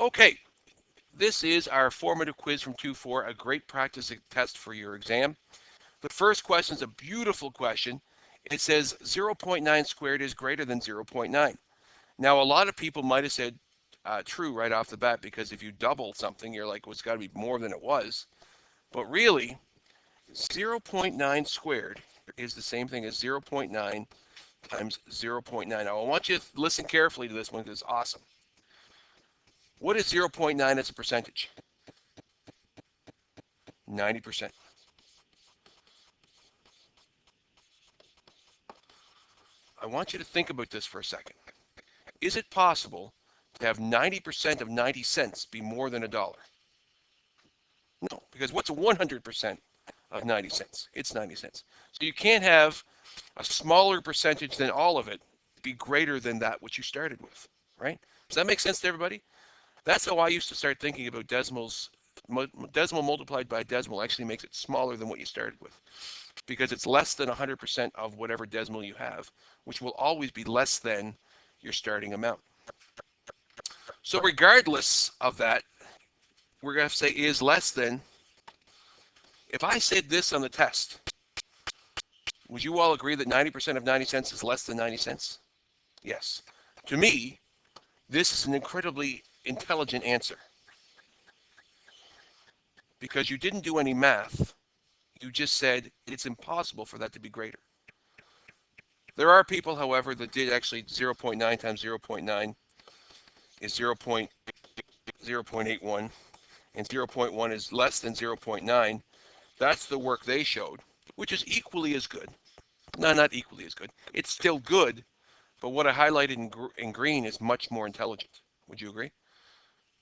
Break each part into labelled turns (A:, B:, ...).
A: Okay, this is our formative quiz from 2-4, a great practice test for your exam. The first question is a beautiful question. It says 0.9 squared is greater than 0.9. Now, a lot of people might have said true right off the bat, because if you double something, you're like, well, it's got to be more than it was. But really, 0.9 squared is the same thing as 0.9 times 0.9. Now, I want you to listen carefully to this one because it's awesome. What is 0.9 as a percentage? 90%. I want you to think about this for a second. Is it possible to have 90% of 90 cents be more than $1? No, because what's 100% of 90 cents? It's 90 cents. So you can't have a smaller percentage than all of it be greater than that which you started with, right? Does that make sense to everybody? That's how I used to start thinking about decimals. Decimal multiplied by decimal actually makes it smaller than what you started with, because it's less than 100% of whatever decimal you have, which will always be less than your starting amount. So regardless of that, we're going to say is less than. If I said this on the test, would you all agree that 90% of 90 cents is less than 90 cents? Yes. To me, this is an incredibly intelligent answer, because you didn't do any math. You just said it's impossible for that to be greater. There are people, however, that did actually 0.9 times 0.9 is 0.81, and 0.1 is less than 0.9. That's the work they showed, which is equally as good. No, not equally as good. It's still good, but what I highlighted in green is much more intelligent. Would you agree?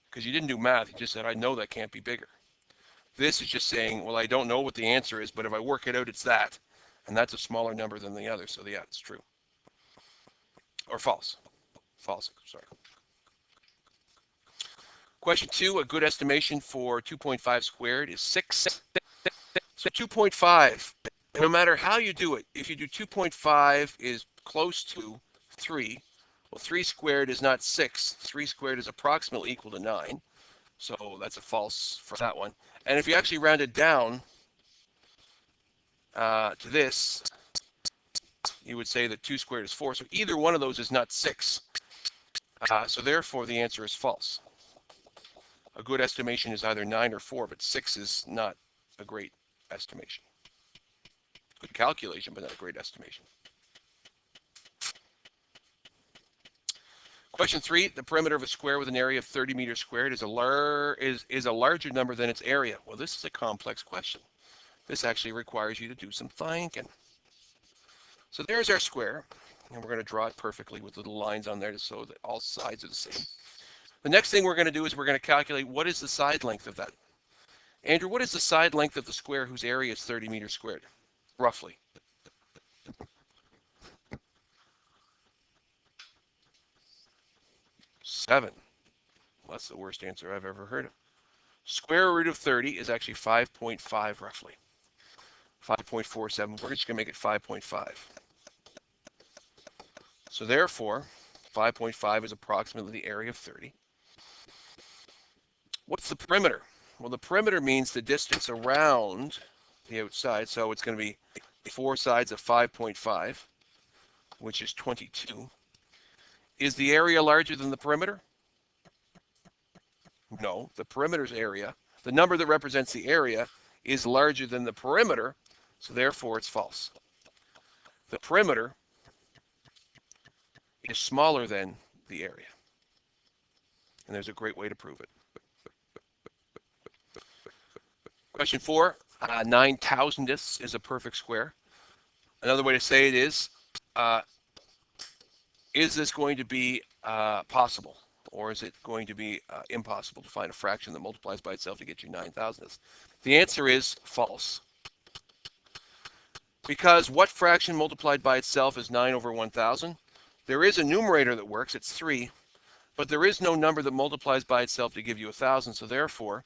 A: Because you didn't do math. You just said, I know that can't be bigger. This is just saying, well, I don't know what the answer is, but if I work it out, it's that. And that's a smaller number than the other. So yeah, it's true. Or false. False, sorry. Question 2, a good estimation for 2.5 squared is 6. So 2.5, no matter how you do it, if you do 2.5 is close to 3, well, 3 squared is not 6. 3 squared is approximately equal to 9. So that's a false for that one. And if you actually round it down to this, you would say that 2 squared is 4. So either one of those is not 6. So therefore, the answer is false. A good estimation is either 9 or 4, but 6 is not a great estimation. Good calculation, but not a great estimation. Question 3, the perimeter of a square with an area of 30 meters squared is a larger number than its area. Well, this is a complex question. This actually requires you to do some thinking. So there's our square, and we're going to draw it perfectly with little lines on there so that all sides are the same. The next thing we're going to do is we're going to calculate what is the side length of that. Andrew, what is the side length of the square whose area is 30 meters squared, roughly? 7. Well, that's the worst answer I've ever heard of. Square root of 30 is actually 5.5 roughly. 5.47. We're just going to make it 5.5. So therefore, 5.5 is approximately the area of 30. What's the perimeter? Well, the perimeter means the distance around the outside. So it's going to be 4 sides of 5.5, which is 22. Is the area larger than the perimeter? No, the perimeter's area, the number that represents the area, is larger than the perimeter, so therefore it's false. The perimeter is smaller than the area. And there's a great way to prove it. Question 4, 9 thousandths is a perfect square. Another way to say it is this going to be possible? Or is it going to be impossible to find a fraction that multiplies by itself to get you 9 thousandths? The answer is false. Because what fraction multiplied by itself is 9 over 1,000? There is a numerator that works, it's 3, but there is no number that multiplies by itself to give you 1,000, so therefore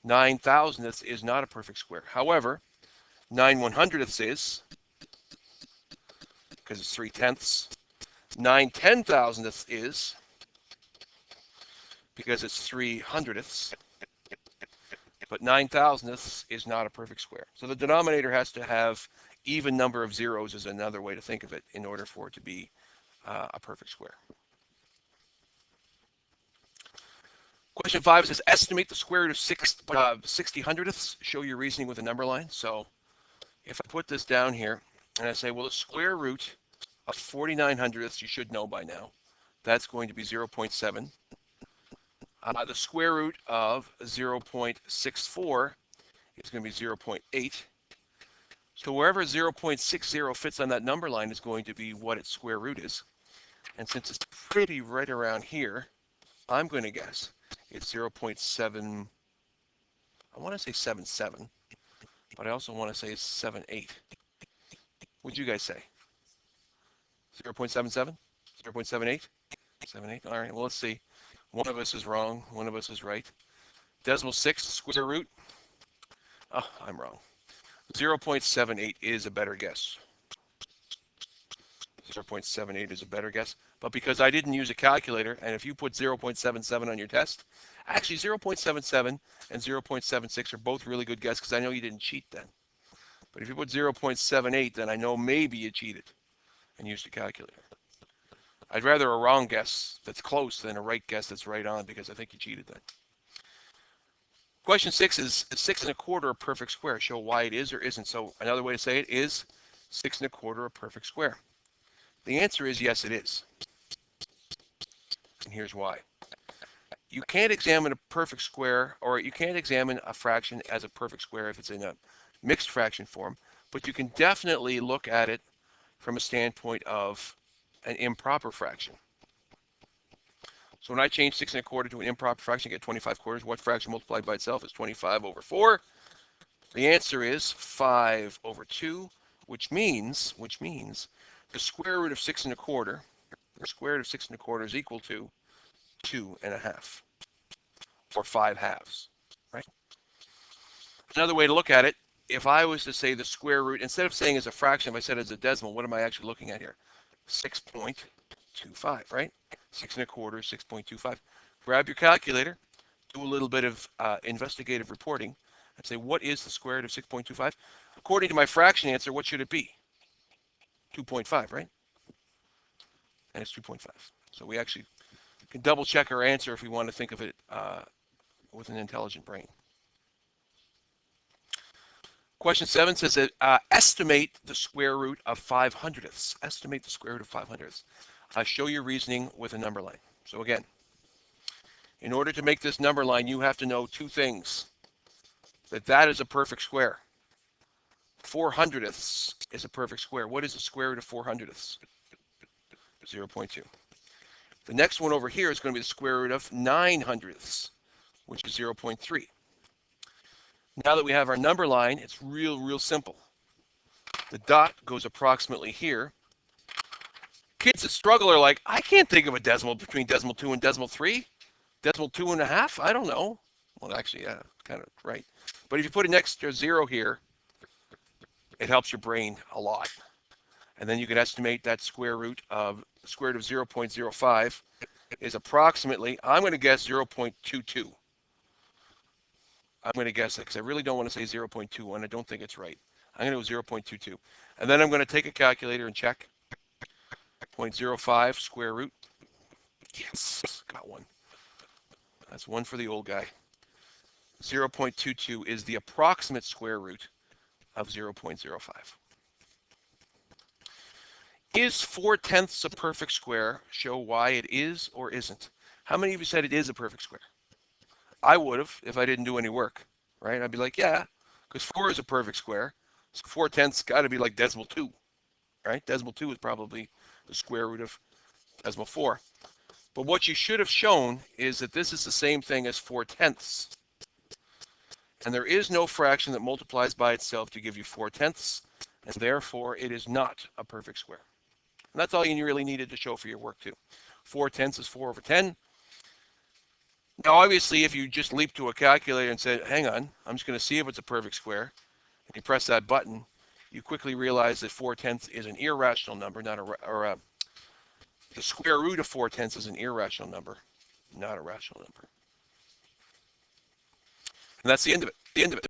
A: 9 thousandths is not a perfect square. However, 9 100ths is, because it's 3 tenths. 9 10,000ths is, because it's 3/100ths, but 9,000ths is not a perfect square. So the denominator has to have even number of zeros is another way to think of it in order for it to be a perfect square. Question 5 says estimate the square root of 60/100ths. Show your reasoning with a number line. So if I put this down here and I say, well, the square root of 49/100ths, you should know by now, that's going to be 0.7. The square root of 0.64 is going to be 0.8. So wherever 0.60 fits on that number line is going to be what its square root is. And since it's pretty right around here, I'm going to guess it's 0.7, I want to say 77, but I also want to say it's 78. What'd you guys say? 0.77? 0.78? 78? All right, well, let's see. One of us is wrong. One of us is right. Decimal 6, square root. Oh, I'm wrong. 0.78 is a better guess. 0.78 is a better guess. But because I didn't use a calculator, and if you put 0.77 on your test, actually 0.77 and 0.76 are both really good guesses because I know you didn't cheat then. But if you put 0.78, then I know maybe you cheated and used a calculator. I'd rather a wrong guess that's close than a right guess that's right on because I think you cheated then. Question 6 is 6 1/4 a perfect square? Show why it is or isn't. So another way to say it is 6 1/4 a perfect square. The answer is yes, it is. And here's why. You can't examine a perfect square, or you can't examine a fraction as a perfect square if it's in a mixed fraction form, but you can definitely look at it from a standpoint of an improper fraction. So when I change 6 1/4 to an improper fraction, I get 25/4. What fraction multiplied by itself is 25/4? The answer is 5/2, which means the square root of 6 1/4, the square root of 6 1/4 is equal to 2.5, or 5/2, right? Another way to look at it, if I was to say the square root, instead of saying as a fraction, if I said as a decimal, what am I actually looking at here? 6.25, right? 6 1/4, 6.25. Grab your calculator, do a little bit of investigative reporting, and say, what is the square root of 6.25? According to my fraction answer, what should it be? 2.5, right? And it's 2.5. So we actually can double check our answer if we want to think of it with an intelligent brain. Question 7 says that estimate the square root of 5/100ths. Estimate the square root of 5/100ths. Show your reasoning with a number line. So again, in order to make this number line, you have to know two things. That is a perfect square. 4/100ths is a perfect square. What is the square root of 4/100ths? 0.2. The next one over here is going to be the square root of 9/100ths, which is 0.3. Now that we have our number line, it's real simple. The dot goes approximately here. Kids that struggle are like, I can't think of a decimal between decimal 2 and decimal 3. Decimal 2.5? I don't know. Well, actually, yeah, kind of right. But if you put an extra 0 here, it helps your brain a lot. And then you can estimate that square root of 0.05 is approximately, I'm going to guess 0.22. I'm going to guess it because I really don't want to say 0.21. I don't think it's right. I'm going to go 0.22. And then I'm going to take a calculator and check. 0.05 square root. Yes, got one. That's one for the old guy. 0.22 is the approximate square root of 0.05. Is 4/10 a perfect square? Show why it is or isn't. How many of you said it is a perfect square? I would have if I didn't do any work, right? I'd be like, yeah, because 4 is a perfect square. So 4/10 got to be like decimal 2, right? Decimal 2 is probably the square root of decimal 4. But what you should have shown is that this is the same thing as 4/10. And there is no fraction that multiplies by itself to give you 4/10, and therefore it is not a perfect square. And that's all you really needed to show for your work too. 4/10 is 4/10. Now, obviously, if you just leap to a calculator and say, hang on, I'm just going to see if it's a perfect square, and you press that button, you quickly realize that 4/10 is an irrational number, not the square root of 4/10 is an irrational number. not a rational number. And that's the end of it. The end of it.